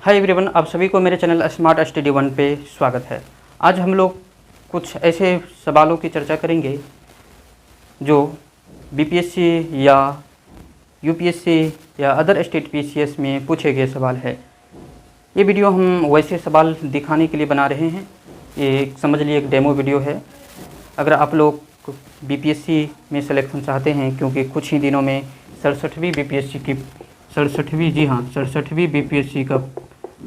Hi everyone, आप सभी को मेरे चैनल स्मार्ट स्टडी वन पे स्वागत है। आज हम लोग कुछ ऐसे सवालों की चर्चा करेंगे जो बीपीएससी या यूपीएससी या अदर स्टेट पीसीएस में पूछे गए सवाल है। ये वीडियो हम वैसे सवाल दिखाने के लिए बना रहे हैं। ये समझ लीजिए एक डेमो वीडियो है। अगर आप लोग बीपीएससी में सिलेक्शन चाहते हैं, क्योंकि कुछ ही दिनों में 67वीं बीपीएससी का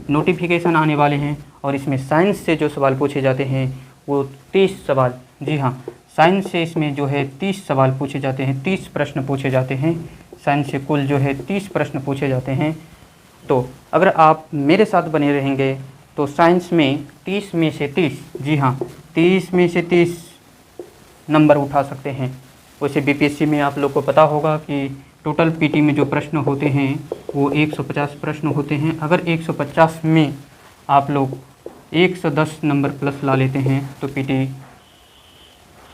नोटिफिकेशन आने वाले हैं और इसमें साइंस से जो सवाल पूछे जाते हैं वो 30 सवाल, जी हाँ, साइंस से इसमें जो है 30 सवाल पूछे जाते हैं, 30 प्रश्न पूछे जाते हैं। साइंस से कुल जो है 30 प्रश्न पूछे जाते हैं। तो अगर आप मेरे साथ बने रहेंगे तो साइंस में 30 में से 30, जी हाँ, 30 में से 30 नंबर उठा सकते हैं। वैसे बीपीएससी में आप लोग को पता होगा कि टोटल पीटी में जो प्रश्न होते हैं वो 150 प्रश्न होते हैं। अगर 150 में आप लोग 110 नंबर प्लस ला लेते हैं तो पीटी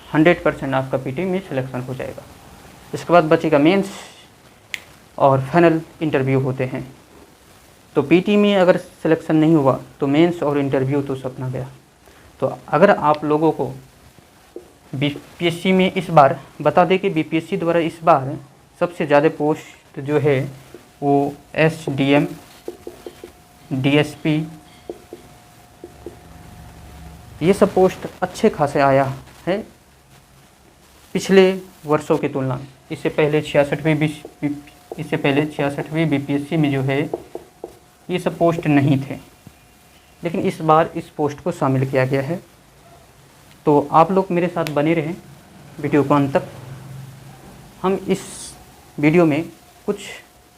100% आपका पीटी में सिलेक्शन हो जाएगा। इसके बाद बचेगा मेंस और फाइनल इंटरव्यू होते हैं। तो पीटी में अगर सिलेक्शन नहीं हुआ तो मेंस और इंटरव्यू तो सपना गया। तो अगर आप लोगों को बीपीएससी में इस बार बता दें कि बीपीएससी द्वारा इस बार सबसे ज़्यादा पोस्ट जो है वो एसडीएम, डीएसपी, ये सब पोस्ट अच्छे खासे आया है पिछले वर्षों की तुलना में। इससे पहले 66वीं बीपीएससी में जो है ये सब पोस्ट नहीं थे, लेकिन इस बार इस पोस्ट को शामिल किया गया है। तो आप लोग मेरे साथ बने रहें वीडियो को अंत तक। हम इस वीडियो में कुछ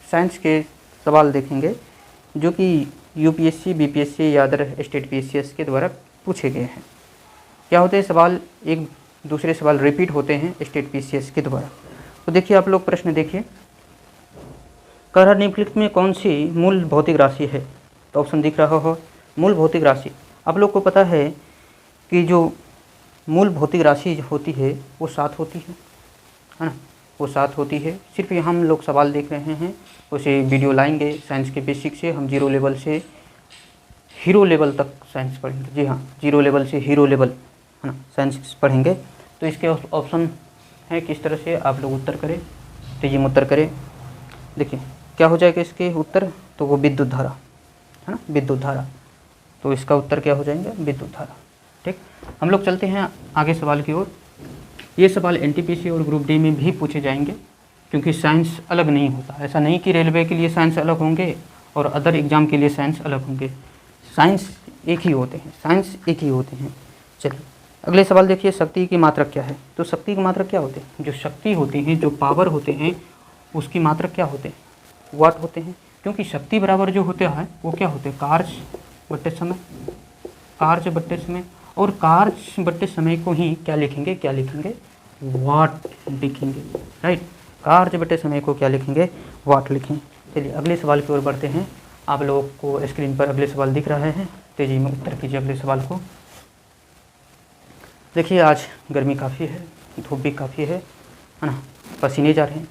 साइंस के सवाल देखेंगे जो कि यूपीएससी, बीपीएससी या अदर स्टेट पीसीएस के द्वारा पूछे गए हैं। क्या होते हैं सवाल, एक दूसरे सवाल रिपीट होते हैं स्टेट पीसीएस के द्वारा। तो देखिए, आप लोग प्रश्न देखिए, कह निम्नलिखित में कौन सी मूल भौतिक राशि है? तो ऑप्शन दिख रहा हो, मूल भौतिक राशि। आप लोग को पता है कि जो मूल भौतिक राशि होती है वो 7 होती है ना, वो 7 होती है। सिर्फ यहाँ हम लोग सवाल देख रहे हैं, उसे वीडियो लाएंगे साइंस के बेसिक से। हम 0 लेवल से हीरो लेवल तक साइंस पढ़ेंगे, जी हाँ, 0 लेवल से हीरो लेवल, है ना, साइंस पढ़ेंगे। तो इसके ऑप्शन है किस तरह से आप लोग उत्तर करें, तेजी में उत्तर करें। देखिए क्या हो जाएगा इसके उत्तर, तो वो विद्युत धारा, है ना, विद्युत धारा। तो इसका उत्तर क्या हो जाएगा, विद्युत धारा। ठीक, हम लोग चलते हैं आगे सवाल की ओर। ये सवाल एनटीपीसी और ग्रुप डी में भी पूछे जाएंगे, क्योंकि साइंस अलग नहीं होता। ऐसा नहीं कि रेलवे के लिए साइंस अलग होंगे और अदर एग्जाम के लिए साइंस अलग होंगे। साइंस एक ही होते हैं, साइंस एक ही होते हैं। चलिए अगले सवाल देखिए, शक्ति की मात्रक क्या है? तो शक्ति की मात्रक क्या होते हैं? जो शक्ति होती हैं, जो पावर होते हैं, उसकी मात्रक क्या होते हैं? वाट होते हैं। क्योंकि शक्ति बराबर जो होता है वो क्या होते हैं? कार्य बट्टे समय, कार्य बट्टे समय। और कार्य बट्टे समय को ही क्या लिखेंगे, वाट लिखेंगे, राइट। कार्य बट्टे समय को क्या लिखेंगे, वाट लिखेंगे। चलिए अगले सवाल की ओर बढ़ते हैं। आप लोगों को स्क्रीन पर अगले सवाल दिख रहा है, तेजी में उत्तर कीजिए अगले सवाल को। देखिए आज गर्मी काफ़ी है, धूप भी काफ़ी है ना, पसीने जा रहे हैं।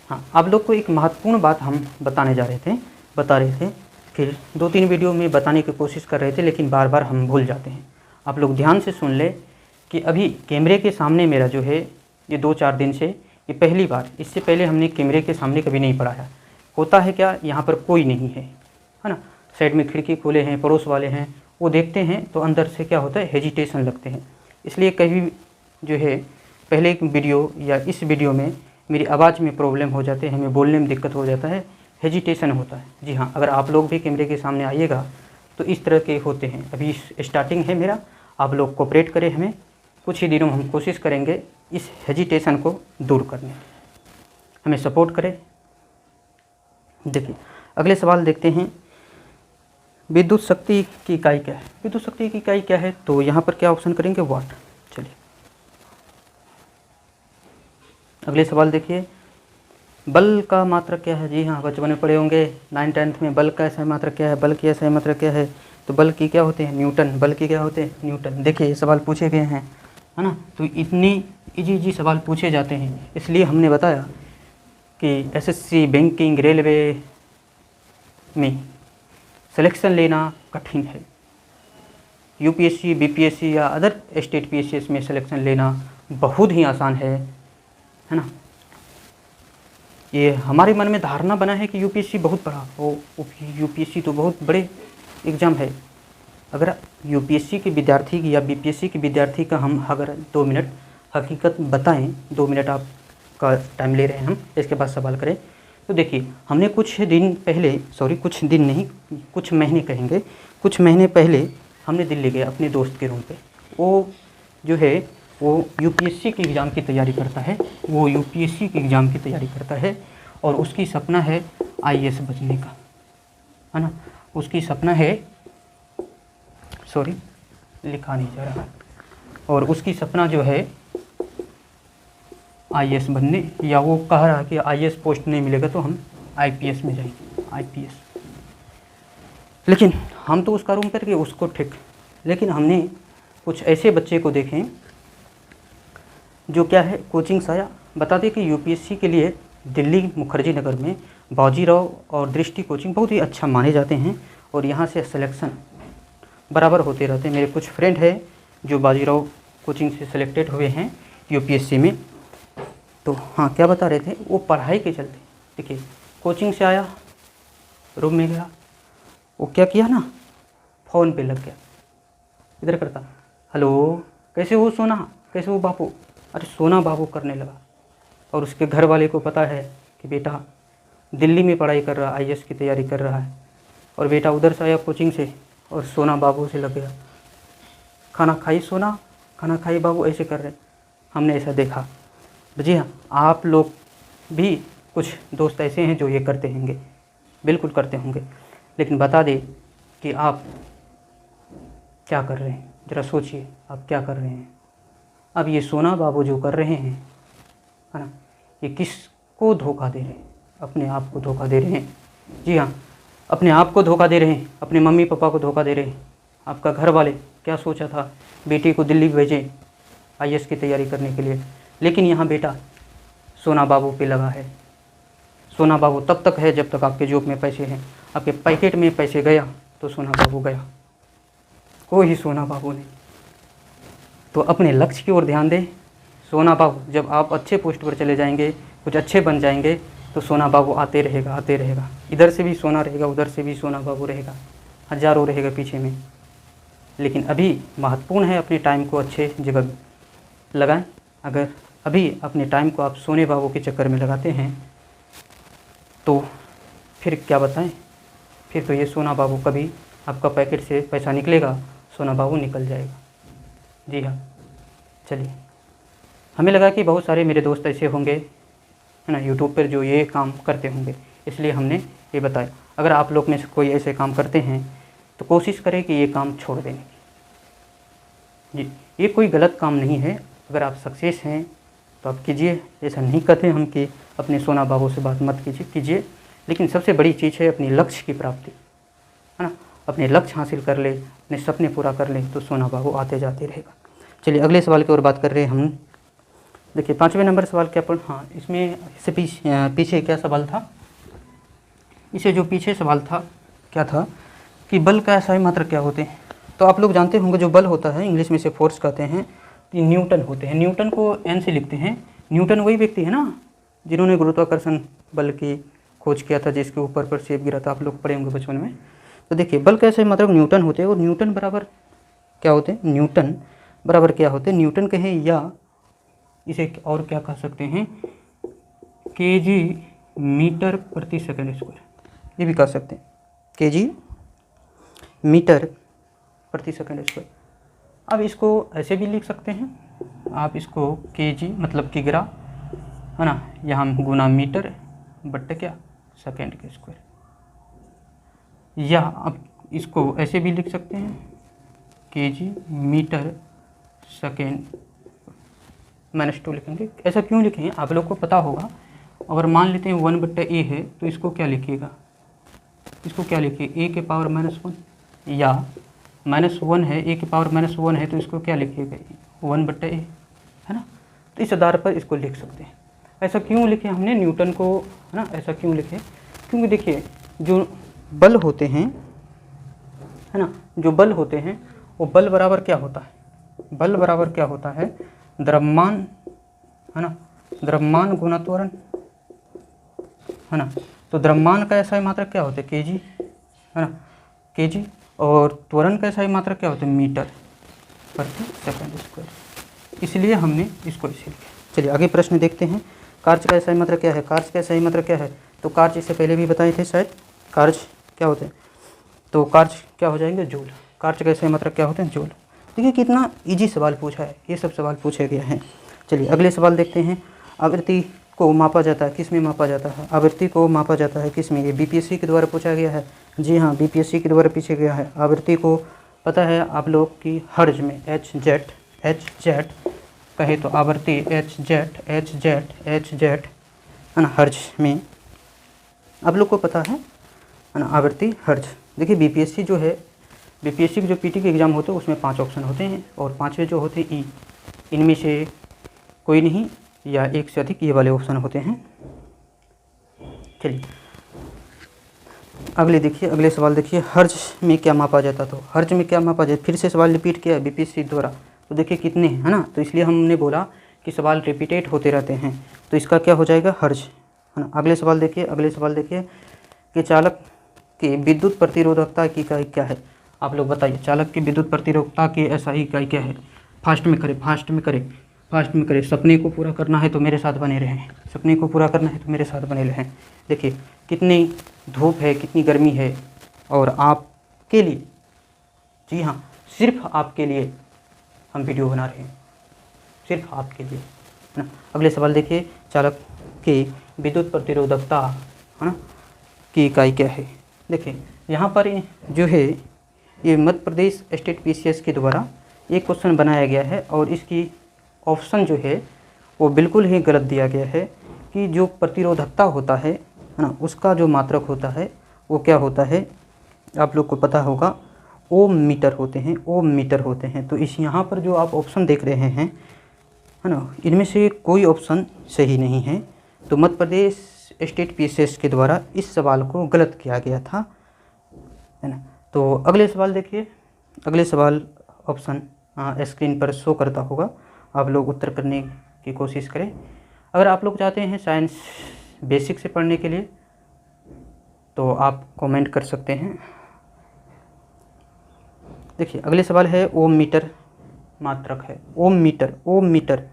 हाँ, आप लोग को एक महत्वपूर्ण बात हम बता रहे थे कि 2-3 वीडियो में बताने की कोशिश कर रहे थे, लेकिन बार बार हम भूल जाते हैं। आप लोग ध्यान से सुन ले कि अभी कैमरे के सामने मेरा जो है ये 2-4 दिन से ये पहली बार, इससे पहले हमने कैमरे के सामने कभी नहीं पढ़ाया। होता है क्या, यहाँ पर कोई नहीं है ना, साइड में खिड़की खोले हैं, पड़ोस वाले हैं, वो देखते हैं तो अंदर से क्या होता है, हेजिटेशन लगते हैं। इसलिए कभी जो है पहले एक वीडियो या इस वीडियो में मेरी आवाज़ में प्रॉब्लम हो जाते हैं, हमें बोलने में दिक्कत हो जाता है, हेजिटेशन होता है। जी हाँ, अगर आप लोग भी कैमरे के सामने आइएगा तो इस तरह के होते हैं। अभी स्टार्टिंग है मेरा, आप लोग कोऑपरेट करें हमें। कुछ ही दिनों में हम कोशिश करेंगे इस हेजिटेशन को दूर करने, हमें सपोर्ट करें। देखिए अगले सवाल देखते हैं, विद्युत शक्ति की इकाई क्या है? विद्युत शक्ति की इकाई क्या है? तो यहाँ पर क्या ऑप्शन करेंगे, वाट। चलिए अगले सवाल देखिए, बल का मात्रक क्या है? जी हाँ, बचपन में पढ़े होंगे 9th-10th में, बल का सही मात्रक क्या है, बल की सही मात्रक क्या है? तो बल की क्या होते हैं, न्यूटन। बल की क्या होते हैं, न्यूटन। देखिए ये सवाल पूछे गए हैं, है ना, तो इतनी इजी सवाल पूछे जाते हैं। इसलिए हमने बताया कि एसएससी, बैंकिंग, रेलवे में सिलेक्शन लेना कठिन है। यूपीएससी, बीपीएससी या अदर स्टेट पीएससी में सिलेक्शन लेना बहुत ही आसान है ना। ये हमारे मन में धारणा बना है कि यूपीएससी बहुत बड़ा हो, यूपीएससी तो बहुत बड़े एग्ज़ाम है। अगर यूपीएससी के विद्यार्थी की या बीपीएससी के विद्यार्थी का हम अगर 2 मिनट हकीकत बताएं, 2 मिनट आपका टाइम ले रहे हैं हम, इसके बाद सवाल करें, तो देखिए हमने कुछ दिन नहीं, कुछ महीने कहेंगे, कुछ महीने पहले हमने दिल्ली गए अपने दोस्त के रूम पे। वो जो है वो यूपीएससी के एग्ज़ाम की तैयारी करता है, वो यूपीएससी के एग्ज़ाम की तैयारी करता है और उसकी सपना है आईएएस बनने का, है ना। उसकी सपना है, लिखा नहीं जा रहा, और उसकी सपना जो है आईएएस बनने, या वो कह रहा है कि आईएएस पोस्ट नहीं मिलेगा तो हम आईपीएस में जाएंगे, आईपीएस। लेकिन हम तो उसका रूम करके उसको ठीक, लेकिन हमने कुछ ऐसे बच्चे को देखें जो क्या है कोचिंग से आया। बता दें कि यूपीएससी के लिए दिल्ली मुखर्जी नगर में बाजीराव और दृष्टि कोचिंग बहुत ही अच्छा माने जाते हैं और यहाँ से सिलेक्शन बराबर होते रहते हैं। मेरे कुछ फ्रेंड है जो बाजीराव कोचिंग से सिलेक्टेड हुए हैं यूपीएससी में। तो हाँ, क्या बता रहे थे, वो पढ़ाई के चलते, देखिए कोचिंग से आया, रूम में गया, वो क्या किया ना, फ़ोन पे लग गया, इधर करता, हेलो कैसे हो सोना, कैसे हो बापू, अरे सोना बाबू करने लगा। और उसके घर वाले को पता है कि बेटा दिल्ली में पढ़ाई कर रहा, आईएएस की तैयारी कर रहा है, और बेटा उधर से आया कोचिंग से और सोना बाबू से लग गया, खाना खाई सोना, खाना खाई बाबू, ऐसे कर रहे। हमने ऐसा देखा। जी हाँ, आप लोग भी कुछ दोस्त ऐसे हैं जो ये करते होंगे, बिल्कुल करते होंगे। लेकिन बता दें कि आप क्या कर रहे हैं, ज़रा सोचिए आप क्या कर रहे हैं। अब ये सोना बाबू जो कर रहे हैं, है ना, ये किसको धोखा दे रहे हैं, अपने आप को धोखा दे रहे हैं। जी हाँ, अपने आप को धोखा दे रहे हैं, अपने मम्मी पापा को धोखा दे रहे हैं। आपका घर वाले क्या सोचा था, बेटी को दिल्ली भेजें आईएएस की तैयारी करने के लिए, लेकिन यहाँ बेटा सोना बाबू पे लगा है। सोना बाबू तब तक है जब तक आपके जेब में पैसे हैं, आपके पैकेट में पैसे गया तो सोना बाबू गया, कोई सोना बाबू नहीं। तो अपने लक्ष्य की ओर ध्यान दें। सोना बाबू जब आप अच्छे पोस्ट पर चले जाएंगे, कुछ अच्छे बन जाएंगे, तो सोना बाबू आते रहेगा, आते रहेगा। इधर से भी सोना रहेगा, उधर से भी सोना बाबू रहेगा, हज़ारों रहेगा पीछे में। लेकिन अभी महत्वपूर्ण है अपने टाइम को अच्छे जगह लगाएं। अगर अभी अपने टाइम को आप सोने बाबू के चक्कर में लगाते हैं तो फिर क्या बताएं, फिर तो ये सोना बाबू कभी आपका पैकेट से पैसा निकलेगा, सोना बाबू निकल जाएगा। जी हाँ, चलिए, हमें लगा कि बहुत सारे मेरे दोस्त ऐसे होंगे, है ना, यूट्यूब पर जो ये काम करते होंगे, इसलिए हमने ये बताया। अगर आप लोग में से कोई ऐसे काम करते हैं तो कोशिश करें कि ये काम छोड़ देने की। जी, ये कोई गलत काम नहीं है। अगर आप सक्सेस हैं तो आप कीजिए, ऐसा नहीं कहते हम कि अपने सोना बाबू से बात मत कीजिए। लेकिन सबसे बड़ी चीज़ है अपनी लक्ष्य की प्राप्ति, है ना। अपने लक्ष्य हासिल कर ले, अपने सपने पूरा कर ले, तो सोना बाबू आते जाते रहेगा। चलिए अगले सवाल की ओर बात कर रहे हैं हम। देखिए 5वें नंबर सवाल क्या पढ़, हाँ, इसमें इससे पीछे क्या सवाल था, इसे जो पीछे सवाल था क्या था कि बल का सही मात्रक क्या होते हैं। तो आप लोग जानते होंगे जो बल होता है इंग्लिश में से फोर्स कहते हैं, तो न्यूटन होते हैं। न्यूटन को एन से लिखते हैं। न्यूटन वही व्यक्ति है ना जिन्होंने गुरुत्वाकर्षण बल की खोज किया था, जिसके ऊपर पर सेब गिरा था, आप लोग पढ़े होंगे बचपन में। तो देखिए बल का सही मात्रक न्यूटन होते हैं। और न्यूटन बराबर क्या होते हैं, न्यूटन बराबर क्या होते हैं, न्यूटन कहें या इसे और क्या कह सकते हैं, केजी मीटर प्रति सेकंड स्क्वायर, ये भी कह सकते हैं, केजी मीटर प्रति सेकंड स्क्वायर। अब इसको ऐसे भी लिख सकते हैं आप, इसको केजी मतलब किग्रा, है ना, यहाँ गुना मीटर बट्टे क्या सेकंड के स्क्वायर। या अब इसको ऐसे भी लिख सकते हैं, केजी मीटर सेकेंड -2 लिखेंगे। ऐसा क्यों लिखें आप लोग को पता होगा। अगर मान लेते हैं 1/a है तो इसको क्या लिखिएगा, इसको क्या लिखिए a के पावर -1, या -1 है, a के पावर -1 है तो इसको क्या लिखिएगा 1/a, है ना। तो इस आधार पर इसको लिख सकते हैं। ऐसा क्यों लिखे हमने न्यूटन को, है ना, ऐसा क्यों लिखे, क्योंकि देखिए जो बल होते हैं है ना, जो बल होते हैं वो बल बराबर क्या होता है, बल बराबर क्या होता है, द्रव्यमान, है ना, द्रव्यमान गुना त्वरण, है ना। तो द्रव्यमान का SI मात्रक क्या होते हैं, kg, है ना, kg, और त्वरण का SI मात्रक क्या होते हैं, मीटर प्रति सेकंड स्क्वायर, इसलिए हमने इसको इसे लिखा। चलिए आगे प्रश्न देखते हैं। कार्य का SI मात्रक क्या है, कार्य का SI मात्रक क्या है, तो कार्य इससे पहले भी बताए थे शायद, कार्य क्या होते हैं, तो कार्य क्या हो जाएंगे, जूल। कार्य का SI मात्रक क्या होते हैं, जूल। देखिए कितना इजी सवाल पूछा है, ये सब सवाल पूछे गए हैं। चलिए अगले सवाल देखते हैं। आवृत्ति को मापा जाता है, किस में मापा जाता है, आवृत्ति को मापा जाता है किस में, ये BPSC के द्वारा पूछा गया है। जी हाँ, BPSC के द्वारा पूछा गया है। आवृत्ति को पता है आप लोग की हर्ज में, Hz कहे तो आवृत्ति Hz है ना, हर्ज में आप लोग को पता है ना, आवृत्ति हर्ज। देखिए BPSC जो है, BPSC के जो PT के एग्ज़ाम होते हैं उसमें 5 ऑप्शन होते हैं, और 5वें जो होते हैं इनमें से कोई नहीं या एक से अधिक ये वाले ऑप्शन होते हैं। चलिए अगले देखिए, अगले सवाल देखिए, हर्ज में क्या मापा जाता, तो हर्ज में क्या मापा जाए, फिर से सवाल रिपीट किया है BPSC द्वारा, तो देखिए कितने हैं, है ना, तो इसलिए हमने बोला कि सवाल रिपीटेड होते रहते हैं, तो इसका क्या हो जाएगा, हर्ज, है ना। अगले सवाल देखिए, अगले सवाल देखिए कि चालक की विद्युत प्रतिरोधकता की इकाई क्या है, आप लोग बताइए, चालक की विद्युत प्रतिरोधकता की SI इकाई क्या है। फास्ट में करें, फास्ट में करें, फास्ट में करें, सपने को पूरा करना है तो मेरे साथ बने रहें, सपने को पूरा करना है तो मेरे साथ बने रहें। देखिए कितनी धूप है, कितनी गर्मी है, और आपके लिए, जी हाँ, सिर्फ आपके लिए हम वीडियो बना रहे हैं, सिर्फ आपके लिए, है ना। अगले सवाल देखिए, चालक की विद्युत प्रतिरोधकता, है ना, की इकाई क्या है। देखिए यहाँ पर जो है ये मध्य प्रदेश स्टेट PCS के द्वारा एक क्वेश्चन बनाया गया है, और इसकी ऑप्शन जो है वो बिल्कुल ही गलत दिया गया है कि जो प्रतिरोधकता होता है ना, उसका जो मात्रक होता है वो क्या होता है, आप लोग को पता होगा, ओम मीटर होते हैं, ओम मीटर होते हैं। तो इस यहाँ पर जो आप ऑप्शन देख रहे हैं, है ना, इनमें से कोई ऑप्शन सही नहीं है। तो मध्य प्रदेश स्टेट PCS के द्वारा इस सवाल को गलत किया गया था, है ना। तो अगले सवाल देखिए, अगले सवाल ऑप्शन स्क्रीन पर शो करता होगा, आप लोग उत्तर करने की कोशिश करें। अगर आप लोग चाहते हैं साइंस बेसिक से पढ़ने के लिए तो आप कमेंट कर सकते हैं। देखिए अगले सवाल है, ओम मीटर मात्रक है, ओम मीटर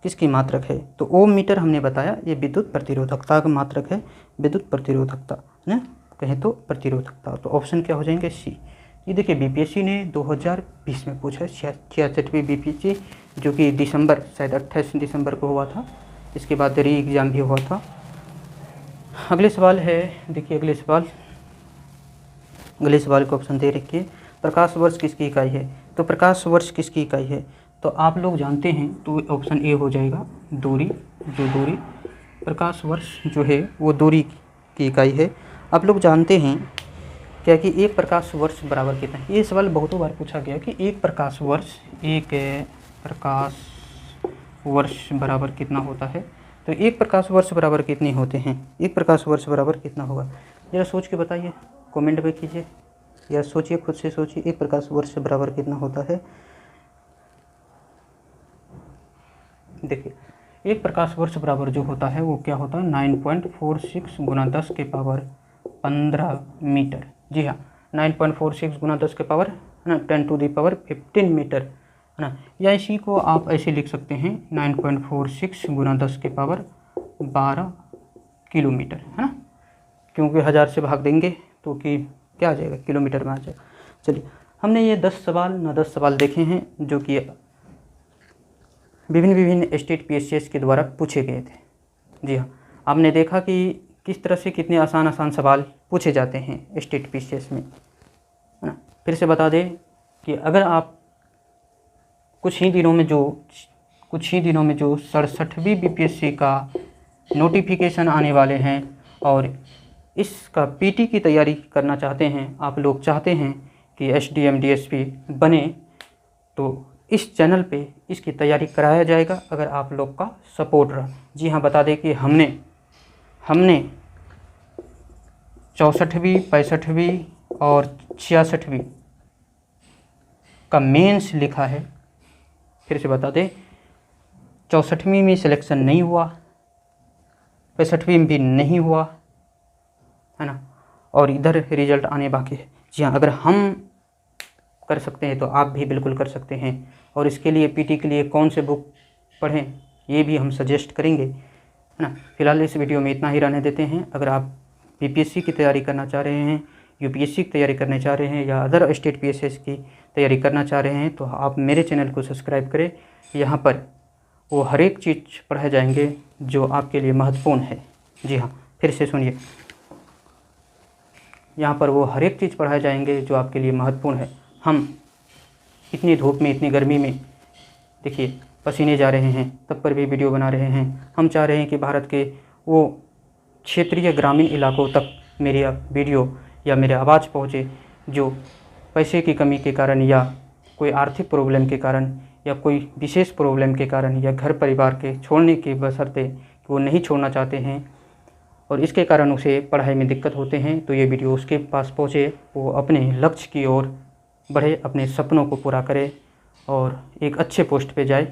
किसकी मात्रक है, तो ओम मीटर हमने बताया ये विद्युत प्रतिरोधकता का मात्रक है, विद्युत प्रतिरोधकता ना कहें तो प्रतिरोधकता। तो ऑप्शन क्या हो जाएंगे, सी। ये देखिए BPSC ने 2020 में पूछा है, 66वीं BPSC, जो कि दिसंबर, शायद 28 दिसंबर को हुआ था, इसके बाद री एग्ज़ाम भी हुआ था। अगले सवाल है, देखिए अगले सवाल का ऑप्शन दे रखिए, प्रकाश वर्ष किसकी इकाई है, तो प्रकाश वर्ष किसकी इकाई है, तो आप लोग जानते हैं, तो ऑप्शन ए हो जाएगा, दूरी, जो दूरी, प्रकाश वर्ष जो है वो दूरी की इकाई है। आप लोग जानते हैं क्या कि एक प्रकाश वर्ष बराबर कितना है, ये सवाल बहुतों बार पूछा गया कि एक प्रकाश वर्ष बराबर कितना होता है, तो एक प्रकाश वर्ष बराबर कितने होते हैं, एक प्रकाश वर्ष बराबर कितना होगा, ज़रा सोच के बताइए, कमेंट में कीजिए या सोचिए, खुद से सोचिए, एक प्रकाश वर्ष बराबर कितना होता है। देखिए एक प्रकाश वर्ष बराबर जो होता है वो क्या होता है, 9.46 गुना 10 के पावर 15 मीटर। जी हाँ, 9.46 गुना 10 के पावर, है ना, 10 टू दी पावर 15 मीटर, है ना। या इसी को आप ऐसे लिख सकते हैं, 9.46 गुना 10 के पावर 12 किलोमीटर, है ना, क्योंकि 1000 से भाग देंगे तो कि क्या आ जाएगा, किलोमीटर में आ जाएगा। चलिए हमने ये 10 सवाल देखे हैं जो कि विभिन्न स्टेट PCS के द्वारा पूछे गए थे। जी हाँ, आपने देखा कि किस तरह से कितने आसान सवाल पूछे जाते हैं स्टेट PCS में, है ना। फिर से बता दें कि अगर आप कुछ ही दिनों में जो 67वीं BPSC का नोटिफिकेशन आने वाले हैं और इसका PT की तैयारी करना चाहते हैं, आप लोग चाहते हैं कि SDM DSP बने, तो इस चैनल पे इसकी तैयारी कराया जाएगा अगर आप लोग का सपोर्ट रहा। जी हाँ, बता दें कि हमने 64वीं, 65वीं और 66वीं का मेंस लिखा है, फिर से बता दें, 64वीं में सिलेक्शन नहीं हुआ, 65वीं में भी नहीं हुआ, है ना, और इधर रिजल्ट आने बाकी है। जी हाँ, अगर हम कर सकते हैं तो आप भी बिल्कुल कर सकते हैं। और इसके लिए पीटी के लिए कौन से बुक पढ़ें ये भी हम सजेस्ट करेंगे, है ना। फिलहाल इस वीडियो में इतना ही रहने देते हैं। अगर आप बीपीएससी की तैयारी करना चाह रहे हैं, यूपीएससी की तैयारी करना चाह रहे हैं या अदर स्टेट पीएसएस की तैयारी करना चाह रहे हैं तो आप मेरे चैनल को सब्सक्राइब करें। यहाँ पर वो हर एक चीज़ पढ़ाए जाएंगे जो आपके लिए महत्वपूर्ण है। जी हाँ, फिर से सुनिए, यहाँ पर वो हर एक चीज़ पढ़ाए जाएंगे जो आपके लिए महत्वपूर्ण है। हम इतनी धूप में, इतनी गर्मी में, देखिए पसीने जा रहे हैं, तब पर भी वीडियो बना रहे हैं। हम चाह रहे हैं कि भारत के वो क्षेत्रीय ग्रामीण इलाकों तक मेरी वीडियो या मेरे आवाज़ पहुँचे जो पैसे की कमी के कारण या कोई आर्थिक प्रॉब्लम के कारण या कोई विशेष प्रॉब्लम के कारण या घर परिवार के छोड़ने के बशर्ते वो नहीं छोड़ना चाहते हैं और इसके कारण उसे पढ़ाई में दिक्कत होते हैं, तो ये वीडियो उसके पास पहुँचे, वो अपने लक्ष्य की ओर बढ़े, अपने सपनों को पूरा करे और एक अच्छे पोस्ट पे जाए।